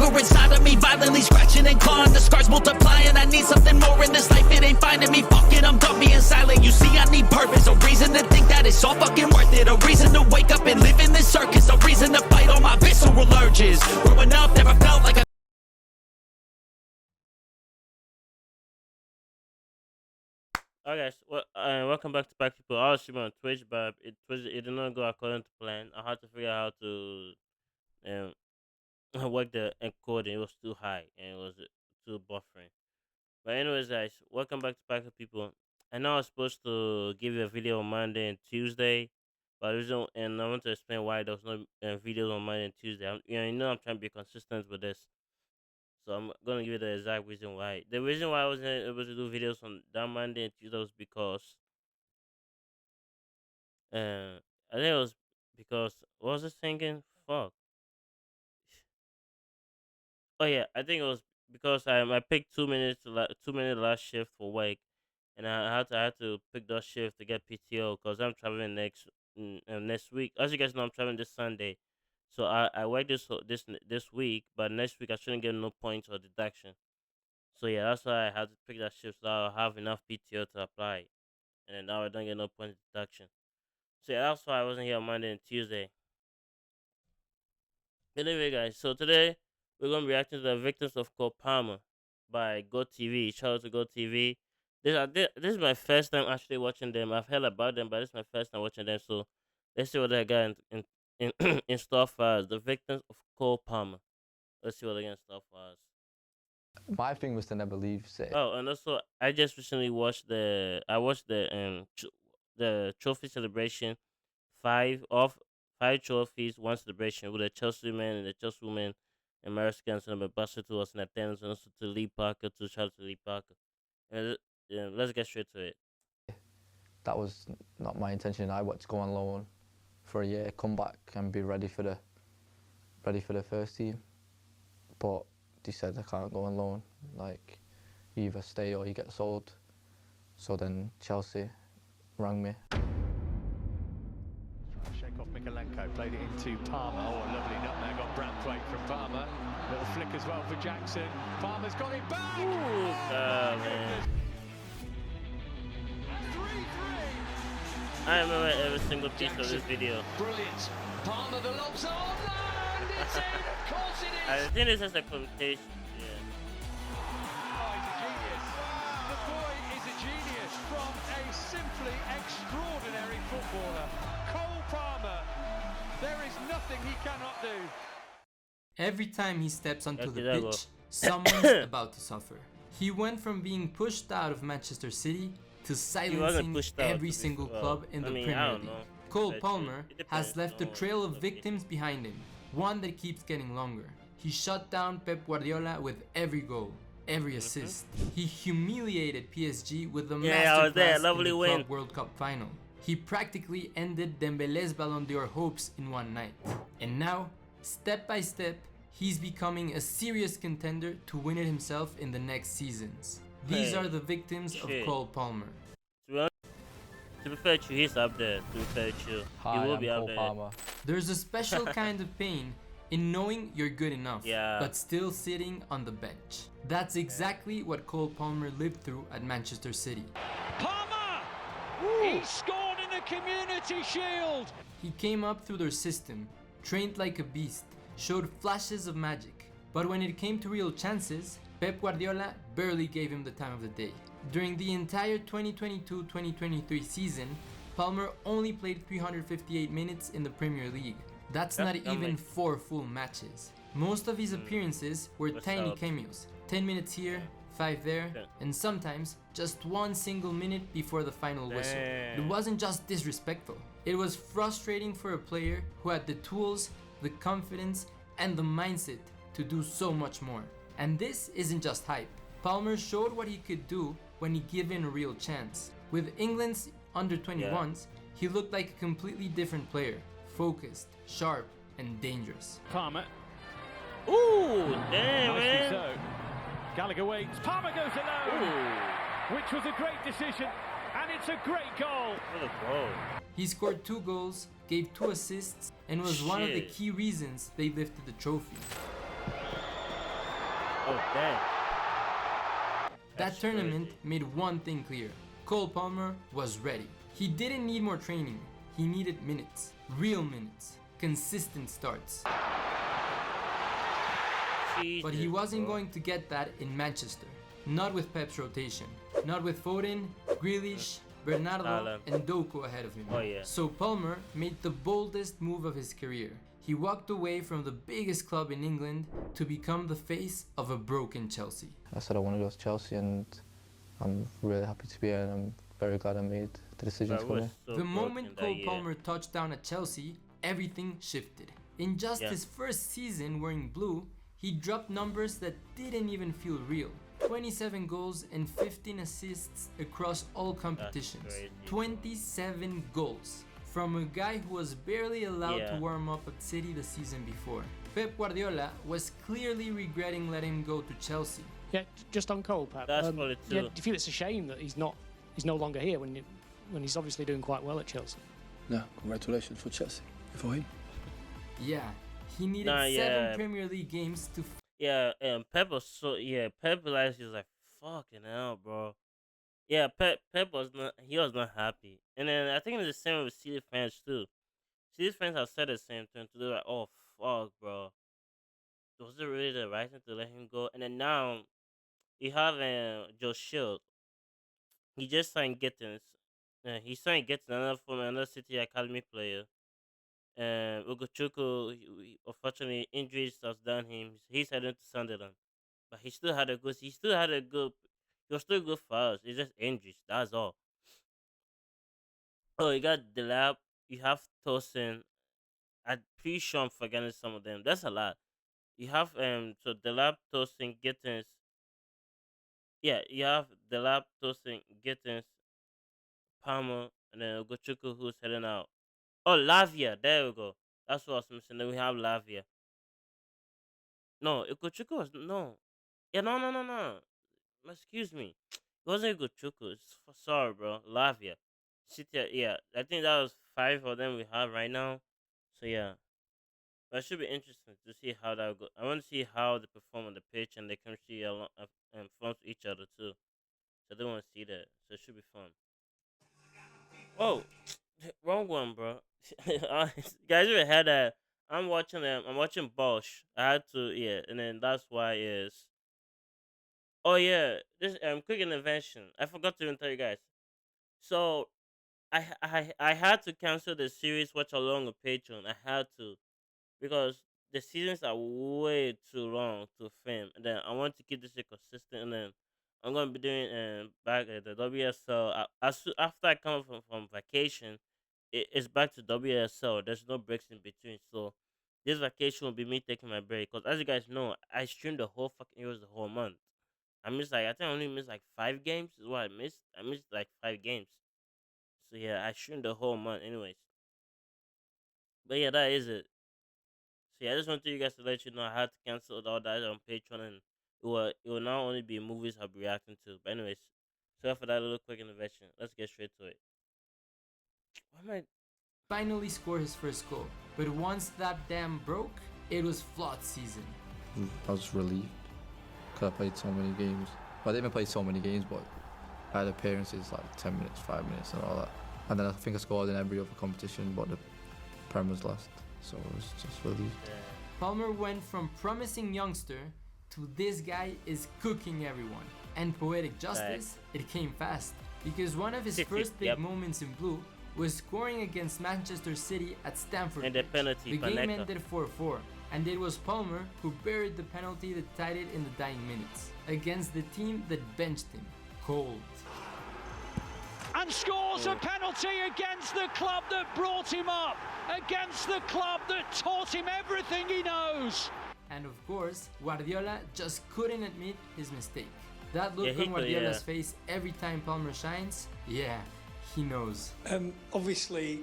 hunger inside of me, violently scratching and clawing. The scars multiplying, I need something more in this life. It ain't finding me, fuck it, I'm done being silent. You see, I need purpose, a reason to think that it's all fucking worth it. A reason to wake up and live in this circus. A reason to fight all my visceral urges. Growing up, never felt like a Okay, so, welcome back to Back People. I was streaming on Twitch, but it did not go according to plan. I had to figure out how to work the encoding. It was too high and it was too buffering. But anyways, guys, welcome back to Back People. I know I was supposed to give you a video on Monday and Tuesday, but and I want to explain why there was no videos on Monday and Tuesday. I'm trying to be consistent with this. So I'm gonna give you the exact reason why. The reason why I wasn't able to do videos on that Monday and Tuesday was because I think it was because what was I thinking? Fuck. Oh yeah, I think it was because I picked 2 minutes 2 minute last shift for work, and I had to pick that shift to get PTO because I'm traveling next week. As you guys know, I'm traveling this Sunday, so I work this week, but next week I shouldn't get no points or deduction. So yeah, that's why I had to pick that shift so I'll have enough PTO to apply, and then now I don't get no point deduction. So yeah, that's why I wasn't here on Monday and Tuesday. Anyway, guys, so today we're gonna be reacting to the victims of Cole Palmer by GoatTV. Shout out to GoatTV. This is my first time actually watching them. I've heard about them, but this is my first time watching them. So let's see what they got in store for us. The victims of Cole Palmer. Let's see what they got in store for us. My thing was to never leave City. Oh, and also I just recently watched the trophy celebration, five trophies, one celebration with the Chelsea men and the Chelsea women and Americans and ambassador was in attendance, and also to Lee Parker, to Charles Lee Parker. And let's get straight to it. That was not my intention. I wanted to go on loan for a year, come back and be ready for the first team. But they said I can't go on loan. Like, you either stay or you get sold. So then Chelsea rang me. Shake off Mikalenko, played it into Palmer. Oh, a lovely nutmeg on Branthwaite from Palmer. Little flick as well for Jackson. Palmer's got it back. Ooh, man. I remember every single piece Jackson, of this video. Brilliant. Palmer, the lobs on and it's in. Of course it is. I think this is a competition. Yeah. Oh, he's a genius. The boy is a genius from a simply extraordinary footballer. Cole Palmer. There is nothing he cannot do. Every time he steps onto Okay, the pitch, someone's about to suffer. He went from being pushed out of Manchester City to silencing every single club in the Premier League. Cole Palmer has left a trail of victims behind him, one that keeps getting longer. He shut down Pep Guardiola with every goal, every assist. He humiliated PSG with the masterclass in the Club World Cup final. He practically ended Dembele's Ballon d'Or hopes in one night. And now, step by step, he's becoming a serious contender to win it himself in the next seasons. These are the victims of Cole Palmer. To be fair to you, he's up there. To be fair to you, he will be up there. Palmer. There's a special kind of pain in knowing you're good enough, but still sitting on the bench. That's exactly what Cole Palmer lived through at Manchester City. Palmer! He scored in the Community Shield! He came up through their system, trained like a beast, showed flashes of magic. But when it came to real chances, Pep Guardiola barely gave him the time of the day. During the entire 2022-2023 season, Palmer only played 358 minutes in the Premier League. That's not even 4 full matches. Most of his appearances were tiny cameos, 10 minutes here, 5 there, and sometimes just 1 single minute before the final whistle. It wasn't just disrespectful. It was frustrating for a player who had the tools, the confidence, and the mindset to do so much more. And this isn't just hype. Palmer showed what he could do when he given a real chance. With England's under-21s, he looked like a completely different player. Focused, sharp, and dangerous. Palmer. Ooh, damn, man. So. Gallagher waits. Palmer goes alone, which was a great decision, and it's a great goal. What a goal. He scored 2 goals, gave 2 assists, and was one of the key reasons they lifted the trophy. Dang. That That's tournament crazy. made one thing clear. Cole Palmer was ready. He didn't need more training. He needed minutes. Real minutes. Consistent starts. But he Jesus, wasn't bro. going to get that in Manchester. Not with Pep's rotation. Not with Foden, Grealish, Bernardo, Haaland. and Doku ahead of him. Oh, yeah. So Palmer made the boldest move of his career. He walked away from the biggest club in England to become the face of a broken Chelsea. I said I want to go to Chelsea, and I'm really happy to be here, and I'm very glad I made the decision Bro, to come was here. so The broken moment that Cole year. Palmer touched down at Chelsea, everything shifted. In just Yeah. his first season wearing blue, he dropped numbers that didn't even feel real. 27 goals and 15 assists across all competitions. crazy, bro. 27 goals from a guy who was barely allowed Yeah. to warm up at City the season before. Pep Guardiola was clearly regretting letting him go to Chelsea. Yeah, just on Cole, Pat. That's probably Yeah, too. do you feel it's a shame that he's no longer here when he's obviously doing quite well at Chelsea? No, congratulations for Chelsea, for him. Yeah, he needed Nah, 7 yeah. Premier League games to Yeah, Pep was so Pep realized he was like fucking hell, bro. Yeah, Pep was not happy, and then I think it's the same with City fans too. City fans have said the same thing too. They're like, oh fuck, bro, was it really the right thing to let him go? And then now you have Joe Shield. He just signed Gittins. He signed Gittins, another City academy player. Ugochukwu, unfortunately, injuries has done him. He's heading to Sunderland, but he still had a good. He still had a good. He was still good for us. It's just injuries. That's all. Oh, you got Delap. You have Tosin. I'm pretty sure I'm forgetting some of them. That's a lot. You have so Delap, Tosin, Gittins. Yeah, you have Delap, Tosin, Gittins, Palmer, and then Ugochukwu who's heading out. Oh, Lavia. There we go. That's what I was missing. Then we have Lavia. No, Ikuchuku was no. Yeah, no. Excuse me. It wasn't Ikuchuku. Sorry, bro. Lavia. City. Yeah, I think that was 5 of them we have right now. So yeah, but it should be interesting to see how that go. I want to see how they perform on the pitch and they chemistry along and form to each other too. So I do want to see that. So it should be fun. Oh, wrong one, bro. Guys, you had that. I'm watching them. I'm watching Bosch. I had to, yeah, and then that's why is. Oh yeah, this quick intervention. I forgot to even tell you guys. So, I had to cancel the series watch along on Patreon. I had to because the seasons are way too long to film, and then I want to keep this shit consistent. And then I'm gonna be doing back at the WSL after I come from vacation. It's back to WSL. There's no breaks in between, so this vacation will be me taking my break. Cause as you guys know, I streamed the whole fucking Euros the whole month. I think I only missed like 5 games. Is what I missed. I missed like 5 games. So yeah, I streamed the whole month, anyways. But yeah, that is it. So yeah, I just wanted you guys to let you know I had to cancel all that on Patreon, and it will now only be movies I'll be reacting to. But anyways, sorry for that little quick intervention. Let's get straight to it. Why am I? finally score his first goal. But once that dam broke, it was flawed season. I was relieved because I played so many games. Well, I didn't even play so many games, but I had appearances like 10 minutes, 5 minutes and all that. And then I think I scored in every other competition, but the Prem was last. So I was just relieved. Palmer went from promising youngster to this guy is cooking everyone. And poetic justice, it came fast. Because one of his first big Yep. moments in blue was scoring against Manchester City at Stamford And the Bridge. penalty, The game Panenka. ended 4-4, and it was Palmer who buried the penalty that tied it in the dying minutes against the team that benched him, cold. And scores a penalty against the club that brought him up, against the club that taught him everything he knows. And of course, Guardiola just couldn't admit his mistake. That look Yeah, he on could, Guardiola's yeah. face every time Palmer shines, yeah, he knows. Obviously,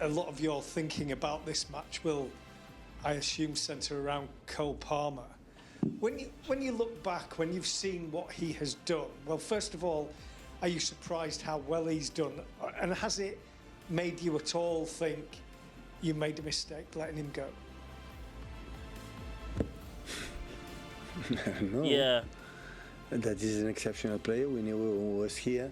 a lot of your thinking about this match will, I assume, centre around Cole Palmer. When you look back, when you've seen what he has done, well, first of all, are you surprised how well he's done? And has it made you at all think you made a mistake letting him go? No. Yeah. That is an exceptional player. We knew he was here.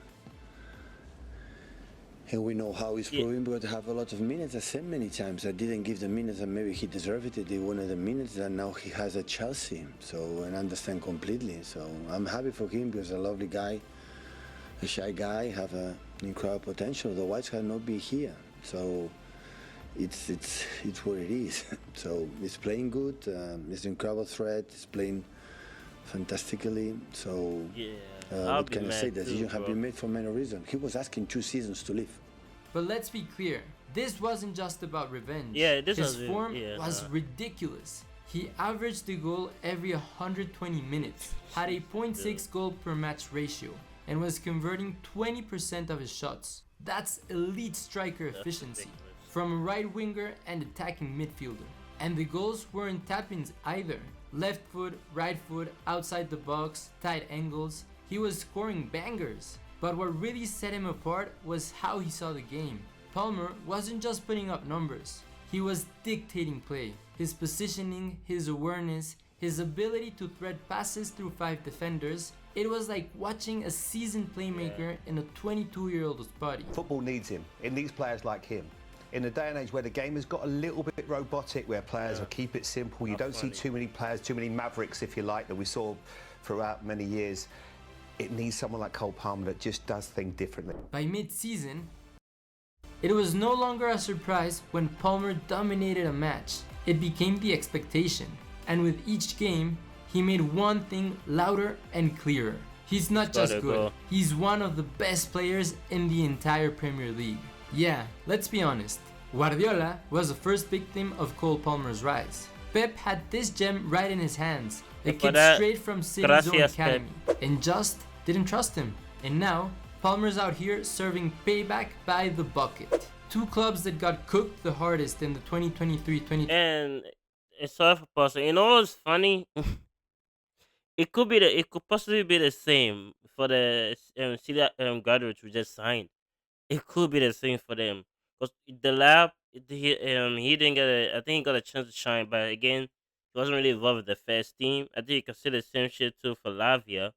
And we know how he's proving, but to have a lot of minutes. I said many times I didn't give the minutes, and maybe he deserved it. He wanted the minutes, and now he has a Chelsea. So, and I understand completely. So I'm happy for him because a lovely guy, a shy guy, have an incredible potential. Otherwise, he not be here. So it's what it is. So he's playing good. He's an incredible threat. He's playing fantastically. So what can I say? The decision has been made for many reasons. He was asking 2 seasons to leave. But let's be clear, this wasn't just about revenge. Yeah, this His form was ridiculous. He averaged a goal every 120 minutes, had a 0.6 goal per match ratio, and was converting 20% of his shots. That's elite striker efficiency from a right winger and attacking midfielder. And the goals weren't tap-ins either. Left foot, right foot, outside the box, tight angles. He was scoring bangers. But what really set him apart was how he saw the game. Palmer wasn't just putting up numbers. He was dictating play. His positioning, his awareness, his ability to thread passes through 5 defenders. It was like watching a seasoned playmaker in a 22-year-old's body. Football needs him. It needs players like him. In a day and age where the game has got a little bit robotic, where players will keep it simple, you don't see too many players, too many mavericks, if you like, that we saw throughout many years. It needs someone like Cole Palmer that just does things differently. By mid-season, it was no longer a surprise when Palmer dominated a match. It became the expectation. And with each game, he made one thing louder and clearer. He's not just good, he's one of the best players in the entire Premier League. Yeah, let's be honest, Guardiola was the first victim of Cole Palmer's rise. Pep had this gem right in his hands, a kid straight from City's own academy, and just didn't trust him. And now, Palmer's out here serving payback by the bucket. 2 clubs that got cooked the hardest in the 2023-2024. And it's sorry for pausing. You know what's funny? It could possibly be the same for the City graduates we just signed. It could be the same for them because the lab he didn't get I think he got a chance to shine, but again he wasn't really involved with the first team. I think you can see the same shit too for Lavia.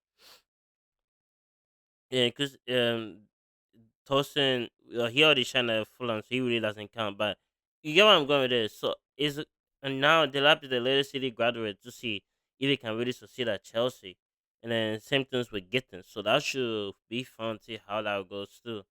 Yeah, because Tosin he already shined at Fulham, so he really doesn't count. But you get where I'm going with this. So and now the lab is the latest City graduate to see if he can really succeed at Chelsea, and then same things with Gittins. So that should be fun to see how that goes too.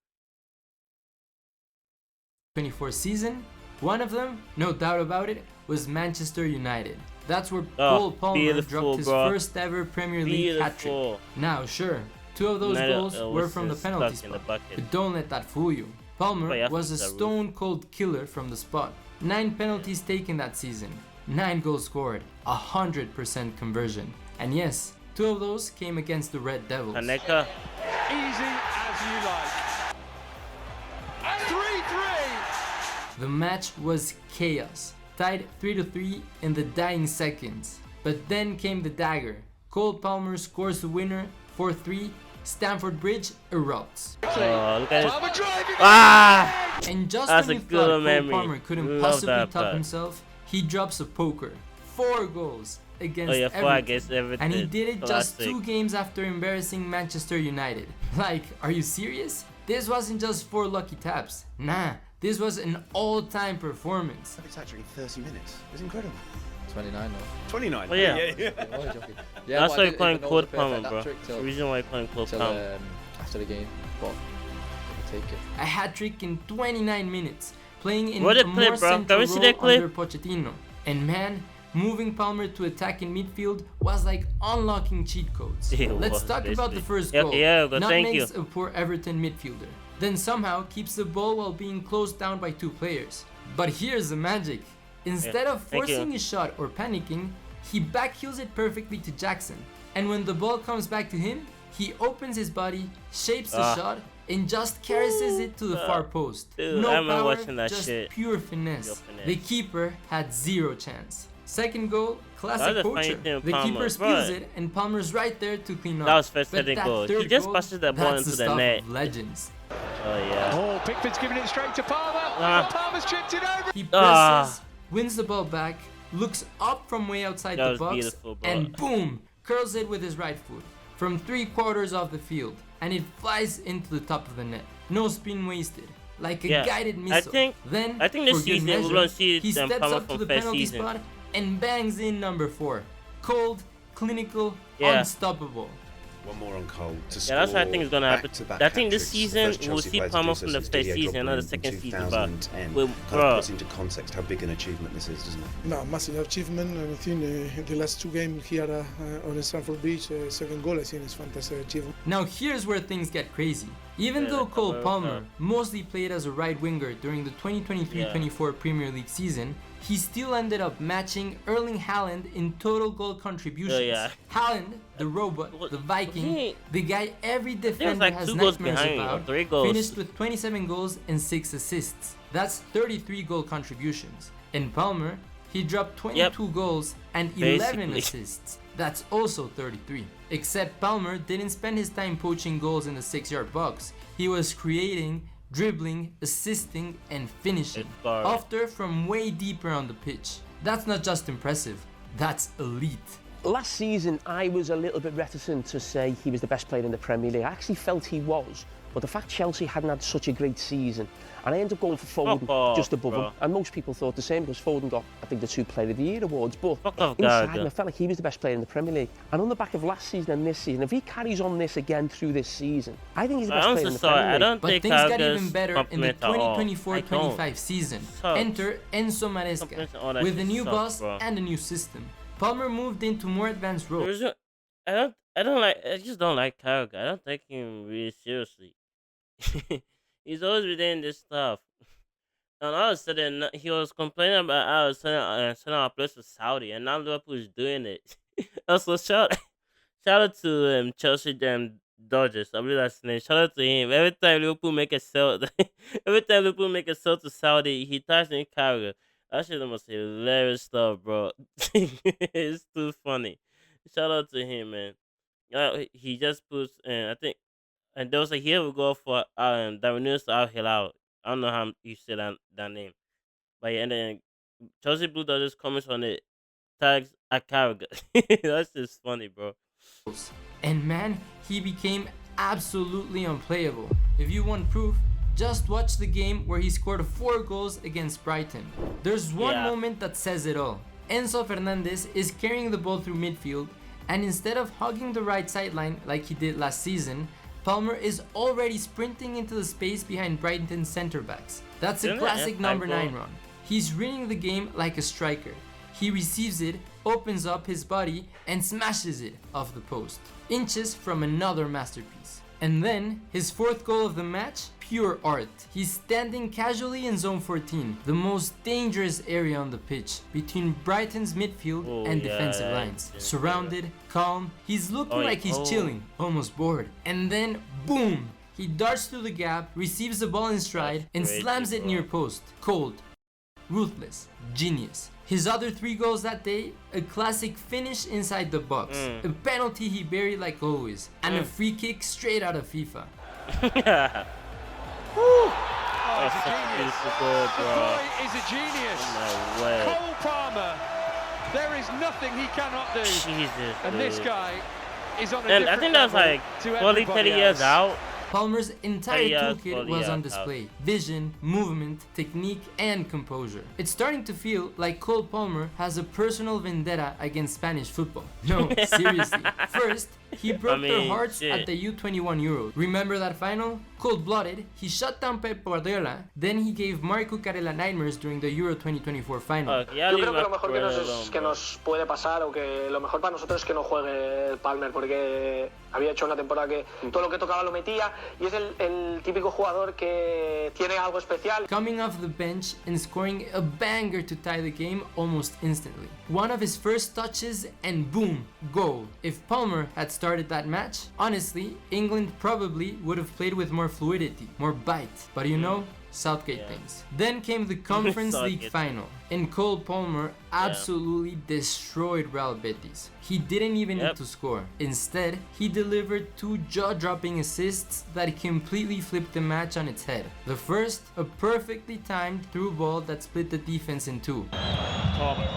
24 season, one of them, no doubt about it, was Manchester United. That's where Cole Palmer dropped his first ever Premier League hat-trick. Now, sure, 2 of those goals were from the penalty spot, but don't let that fool you. Palmer was a stone-cold killer from the spot. 9 penalties taken that season, 9 goals scored, 100% conversion. And yes, 2 of those came against the Red Devils. Easy as you like. 3-3. The match was chaos, tied 3-3 in the dying seconds. But then came the dagger. Cole Palmer scores the winner, 4-3. Stamford Bridge erupts. Oh, look at this. And just when you thought Cole Palmer couldn't possibly top himself, he drops a poker. 4 goals against Everton. And he did it just 2 games after embarrassing Manchester United. Like, are you serious? This wasn't just 4 lucky taps. Nah, this was an all-time performance. It's actually 30 minutes. It's incredible. 29 though. 29? Oh yeah. Yeah, that's why you're playing Cole Palmer, bro. The reason why you're playing Cole Palmer. After the game, but I'll take it. A hat-trick in 29 minutes, playing in What a a more clip, bro. central Can we see role that clip? under Pochettino. And man, moving Palmer to attack in midfield was like unlocking cheat codes. Let's talk about the first goal. Nutmegs a poor Everton midfielder, then somehow keeps the ball while being closed down by 2 players. But here's the magic. Instead of forcing his shot or panicking, he backheels it perfectly to Jackson. And when the ball comes back to him, he opens his body, shapes the shot, and just caresses it to the far post. Dude, no power, just shit. pure finesse. The keeper had 0 chance. Second goal, classic poacher. The keeper spills it, and Palmer's right there to clean up. That was first goal. He just passes that ball into the net. Legends. Oh yeah. Oh, Pickford's giving it straight to Palmer. Palmer's chipped it over. He presses, wins the ball back, looks up from way outside the box, and boom! curls it with his right foot from 3/4 off the field, and it flies into the top of the net. No spin wasted, like a guided missile. I think this season we're gonna see he steps Palmer up to from the first penalty season. spot and bangs in number 4. Cold, clinical, unstoppable. One more on Cole to score. Yeah, that's what I think is gonna happen. back-to-back I think this hat-tricks. The season first we'll Chelsea see player to Palmer do so from the since first Didier season, not the Drogba second in season. But 2010. well, Kind bro, of puts into context how big an achievement this is, doesn't it? No, massive achievement, and I think the last 2 games here on Stamford Bridge, second goal, I think is fantastic achievement. Now here's where things get crazy. Even though Cole Palmer mostly played as a right winger during the 2023-24 Premier League season, he still ended up matching Erling Haaland in total goal contributions. Haaland, the robot, the Viking, the guy every defender like has 2 goals nightmares behind, about, 3 goals. finished with 27 goals and 6 assists. That's 33 goal contributions. And Palmer, he dropped 22 goals and 11 assists. That's also 33. Except Palmer didn't spend his time poaching goals in the 6-yard box. He was creating, dribbling, assisting, and finishing, often from way deeper on the pitch. That's not just impressive, that's elite. Last season, I was a little bit reticent to say he was the best player in the Premier League. I actually felt he was, but the fact Chelsea hadn't had such a great season, and I ended up going for Foden just above him. And most people thought the same because Foden got, I think, the 2 Player of the Year awards. But inside, I felt like he was the best player in the Premier League. And on the back of last season and this season, if he carries on this again through this season, I think he's the best player in the Premier League. But things got even better in the 2024-25 season. Enter Enzo Maresca with a new boss and a new system. Palmer moved into more advanced roles. I just don't like Carragher. I don't take him really seriously. He's always been doing this stuff. And all of a sudden, he was complaining about how sending our players to Saudi, and now Liverpool is doing it. Also, shout out to Chelsea Dodgers. I believe that's his name. Shout out to him. Every time Liverpool make a sell to Saudi, he ties in Carragher. That shit the most hilarious stuff, bro. It's too funny. Shout out to him, man. He just puts, I think, and there was a here we go for Darwinus Al Hilal. I don't know how you say that name, but yeah, and then Chelsea Blue Dodgers comments on it, tags at Carragher. That's just funny, bro. And man, he became absolutely unplayable. If you want proof, just watch the game where he scored 4 goals against Brighton. There's one moment that says it all. Enzo Fernandez is carrying the ball through midfield, and instead of hugging the right sideline like he did last season, Palmer is already sprinting into the space behind Brighton's centre backs. That's a classic number 9 run. He's reading the game like a striker. He receives it, opens up his body, and smashes it off the post, inches from another masterpiece. And then, his 4th goal of the match, pure art. He's standing casually in zone 14, the most dangerous area on the pitch, between Brighton's midfield and defensive lines. Surrounded, calm, he's looking like he's chilling, almost bored. And then, boom! He darts through the gap, receives the ball in stride, and slams it near post. Cold, ruthless, genius. His other 3 goals that day, a classic finish inside the box, a penalty he buried like always, and a free kick straight out of FIFA. He's a genius. The boy is a genius. No way. Cole Palmer, there is nothing he cannot do. Jesus, and this guy is on a and different I think that's like 20, 30 years out. Palmer's entire toolkit was on display. Vision, movement, technique, and composure. It's starting to feel like Cole Palmer has a personal vendetta against Spanish football. No, seriously. First, he broke their hearts at the U21 Euros. Remember that final? Cold-blooded, he shut down Pep Guardiola, then he gave Marc Cucurella nightmares during the Euro 2024 final. Yo creo que lo mejor que nos puede pasar, o que lo mejor para nosotros es que no juegue Palmer, porque había hecho una temporada que todo lo que tocaba lo metía, y es el típico jugador que tiene algo especial. Coming off the bench and scoring a banger to tie the game almost instantly. One of his first touches and boom, goal. If Palmer had started that match, honestly, England probably would have played with more fluidity, more bite. But you know, Southgate things. Then came the Conference League final, and Cole Palmer absolutely destroyed Real Betis. He didn't even need to score. Instead, he delivered 2 jaw-dropping assists that completely flipped the match on its head. The first, a perfectly timed through ball that split the defense in 2. Palmer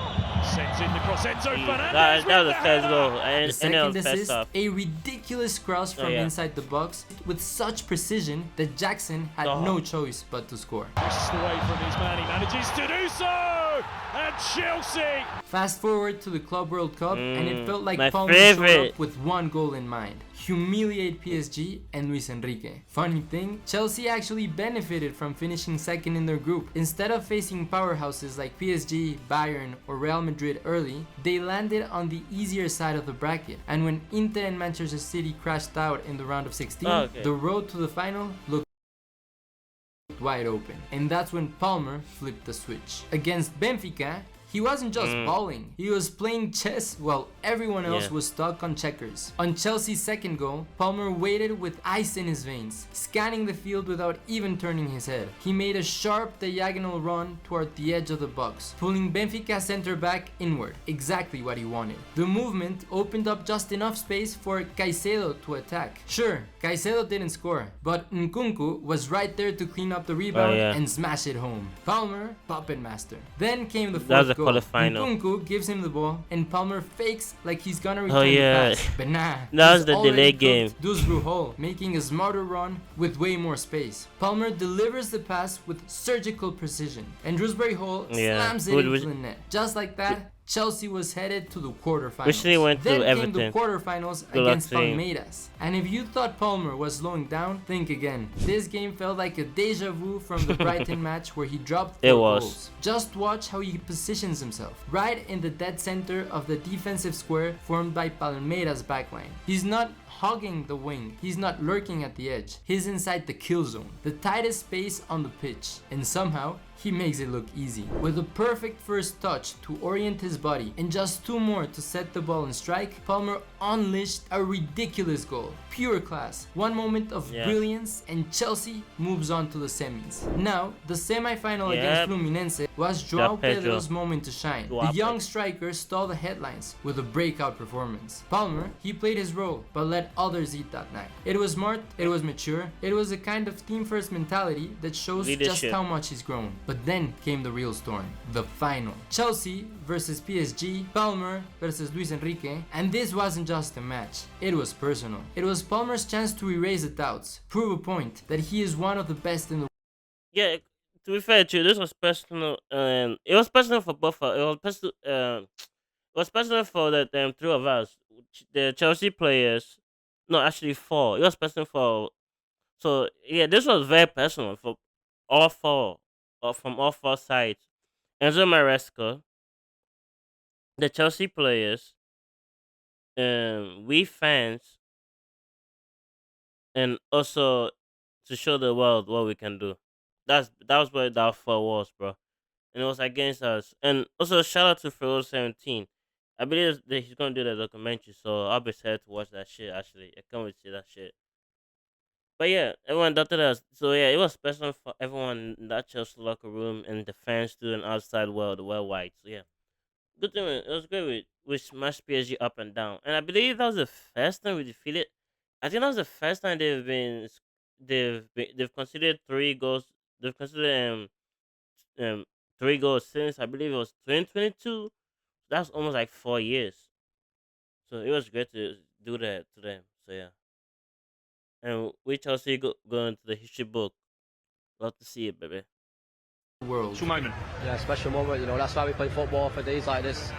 Sends in the cross. Enzo Fernandez. That was the first goal. The And it second was first assist, off. a ridiculous cross from inside the box with such precision that Jackson had no choice but to score. Pushed away from his man, he manages to do so! And Chelsea! Fast forward to the Club World Cup and it felt like my Palmer showed favorite. up with one goal in mind: humiliate PSG and Luis Enrique. Funny thing, Chelsea actually benefited from finishing second in their group. Instead of facing powerhouses like PSG, Bayern or Real Madrid early, they landed on the easier side of the bracket. And when Inter and Manchester City crashed out in the round of 16, the road to the final looked wide open. And that's when Palmer flipped the switch. Against Benfica, he wasn't just balling, he was playing chess while everyone else was stuck on checkers. On Chelsea's second goal, Palmer waited with ice in his veins, scanning the field without even turning his head. He made a sharp diagonal run toward the edge of the box, pulling Benfica center back inward, exactly what he wanted. The movement opened up just enough space for Caicedo to attack. Sure, Caicedo didn't score, but Nkunku was right there to clean up the rebound and smash it home. Palmer, puppet master. Then came the fourth goal. Nkunku gives him the ball and Palmer fakes like he's gonna return the pass. But nah, that was the delay game. Dewsbury Hall, making a smarter run with way more space. Palmer delivers the pass with surgical precision and Dewsbury Hall slams it into the net. Just like that, Chelsea was headed to the quarterfinals. Recently went to then Everton. Came the quarterfinals against Palmeiras. And if you thought Palmer was slowing down, think again. This game felt like a deja vu from the Brighton match where he dropped 4 goals. Just watch how he positions himself, right in the dead center of the defensive square formed by Palmeiras' backline. He's not hogging the wing, he's not lurking at the edge, he's inside the kill zone, the tightest space on the pitch, and somehow he makes it look easy. With a perfect first touch to orient his body and just 2 more to set the ball and strike, Palmer unleashed a ridiculous goal. Pure class. One moment of brilliance and Chelsea moves on to the semis. Now, the semi-final against Fluminense was João Pedro's moment to shine. The young striker stole the headlines with a breakout performance. Palmer, he played his role, but let others eat that night. It was smart, it was mature, it was a kind of team-first mentality that shows just how much he's grown. But then came the real storm, the final. Chelsea versus PSG, Palmer versus Luis Enrique, and this wasn't just a match, it was personal. It was Palmer's chance to erase the doubts, prove a point that he is one of the best in the world. Yeah, to be fair to you, this was personal. It was personal for both. It was personal for the 3 of us, the Chelsea players. No, actually 4. It was personal for. So yeah, this was very personal for all 4, or from all 4 sides. Enzo Maresca, the Chelsea players, we fans, and also to show the world what we can do. That was what that 4 was, bro. And it was against us. And also shout out to Fero 17. I believe that he's gonna do the documentary, so I'll be excited to watch that shit. Actually, I can't wait to see that shit. But yeah, everyone doubted us. So yeah, it was special for everyone in that Chelsea locker room and the fans too, and outside world, worldwide. So yeah, good thing. It was great. We smashed PSG up and down, and I believe that was the first time we defeated. I think that was the first time they've considered 3 goals. They've considered 3 goals since, I believe it was 2022. That's almost like 4 years. So it was great to do that to them. So yeah. And we Chelsea go into the history book. Love to see it, baby. World. Special moment. Yeah, special moment. You know, that's why we play football, for days like this.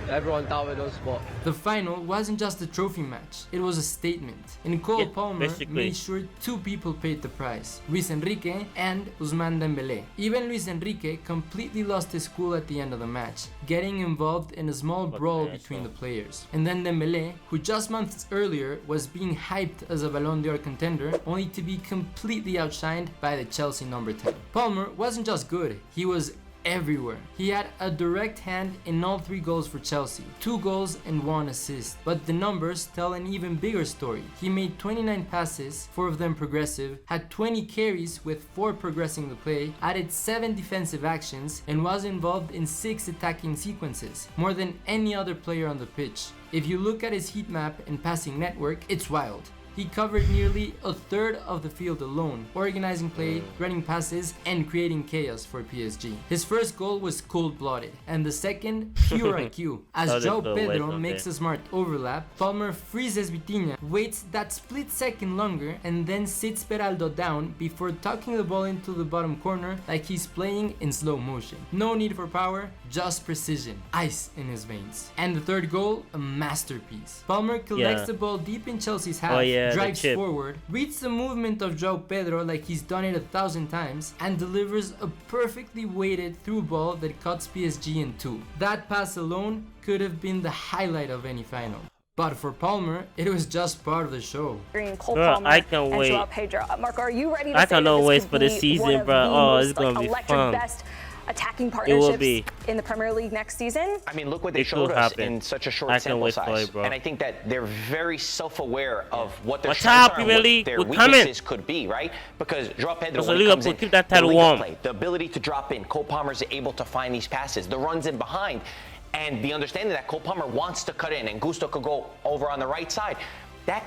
Everyone doubted us, but the final wasn't just a trophy match, it was a statement. And Cole Palmer made sure 2 people paid the price, Luis Enrique and Ousmane Dembélé. Even Luis Enrique completely lost his cool at the end of the match, getting involved in a small brawl between the players. And then Dembélé, who just months earlier was being hyped as a Ballon d'Or contender, only to be completely outshined by the Chelsea number 10. Palmer wasn't just good, he was everywhere. He had a direct hand in all 3 goals for Chelsea, 2 goals and 1 assist. But the numbers tell an even bigger story. He made 29 passes, 4 of them progressive, had 20 carries with 4 progressing the play, added 7 defensive actions, and was involved in 6 attacking sequences, more than any other player on the pitch. If you look at his heat map and passing network, it's wild. He covered nearly a third of the field alone, organizing play, running passes, and creating chaos for PSG. His first goal was cold-blooded, and the second, pure IQ. As João Pedro makes a smart overlap, Palmer freezes Vitinha, waits that split second longer, and then sits Beraldo down before tucking the ball into the bottom corner like he's playing in slow motion. No need for power, just precision. Ice in his veins. And the third goal, a masterpiece. Palmer collects the ball deep in Chelsea's half, drives forward, reads the movement of João Pedro like he's done it 1,000 times, and delivers a perfectly weighted through ball that cuts PSG in two. That pass alone could have been the highlight of any final. But for Palmer, it was just part of the show. Bro, I can wait. Marco, are you ready to I cannot wait for the season, bro. Oh, it's gonna be fun. Attacking partnerships in the Premier League next season? I mean, look what they showed us in such a short sample size. And I think that they're very self-aware of what their strengths are and what their weaknesses could be, right? Because João Pedro, when he comes in, keep that title warm. The ability to drop in, Cole Palmer's able to find these passes, the runs in behind, and the understanding that Cole Palmer wants to cut in and Gusto could go over on the right side. That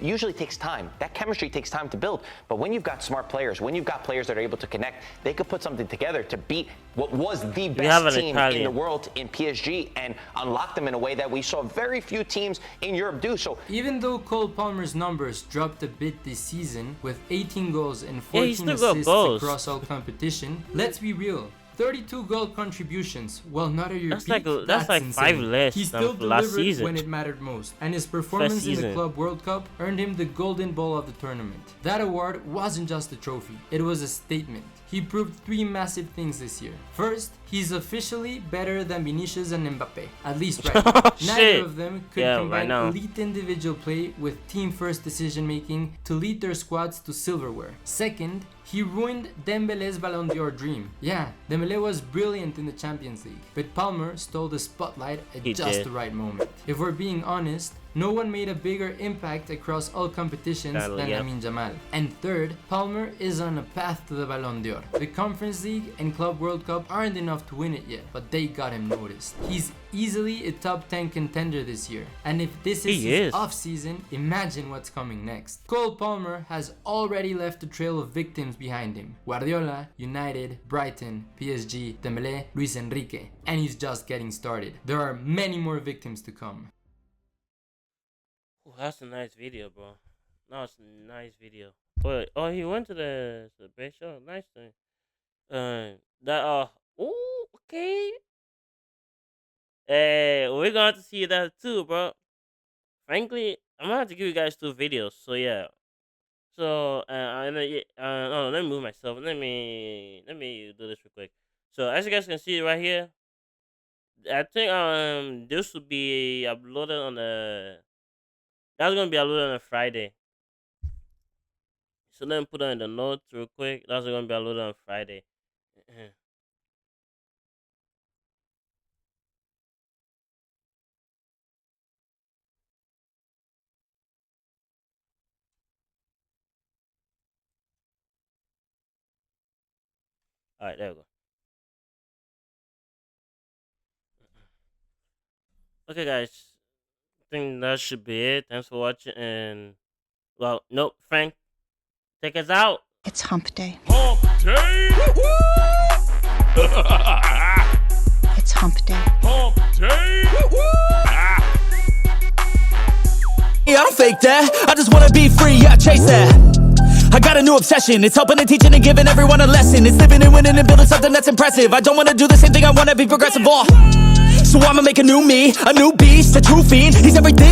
usually takes time. That chemistry takes time to build. But when you've got smart players, when you've got players that are able to connect, they could put something together to beat what was the best team in the world in PSG and unlock them in a way that we saw very few teams in Europe do. So even though Cole Palmer's numbers dropped a bit this season with 18 goals and 14 assists across all competition, let's be real. 32 goal contributions, well, not at your peak, that's like insane. 5 less he still than last delivered season. when it mattered most, and his performance in the Club World Cup earned him the Golden Ball of the tournament. That award wasn't just a trophy, it was a statement. He proved 3 massive things this year. First, he's officially better than Vinicius and Mbappe, at least right now. Neither of them could combine elite individual play with team-first decision-making to lead their squads to silverware. Second, he ruined Dembele's Ballon d'Or dream. Yeah, Dembele was brilliant in the Champions League, but Palmer stole the spotlight at just the right moment. If we're being honest, no one made a bigger impact across all competitions than Lamine Yamal. And third, Palmer is on a path to the Ballon d'Or. The Conference League and Club World Cup aren't enough to win it yet, but they got him noticed. He's easily a top 10 contender this year. And if this is his off-season, imagine what's coming next. Cole Palmer has already left a trail of victims behind him. Guardiola, United, Brighton, PSG, Dembele, Luis Enrique. And he's just getting started. There are many more victims to come. Oh, that's a nice video, bro. No, it's a nice video. But he went to the base show. Nice thing. Okay. Hey, we're gonna have to see that too, bro. Frankly, I'm gonna have to give you guys 2 videos. So yeah. So let me move myself. Let me do this real quick. So as you guys can see right here, I think this will be uploaded on the. That's gonna be uploaded on a Friday. So let me put that in the notes real quick. That's gonna be uploaded on Friday. Alright, there we go. Okay, guys. I think that should be it. Thanks for watching. And, well, nope, Frank, take us out. It's hump day. Hump day! It's hump day. Hump day! Yeah, I don't fake that. I just wanna be free, yeah, chase that. I got a new obsession. It's helping and teaching and giving everyone a lesson. It's living and winning and building something that's impressive. I don't wanna do the same thing, I wanna be progressive. So I'ma make a new me, a new beast, a true fiend. He's everything.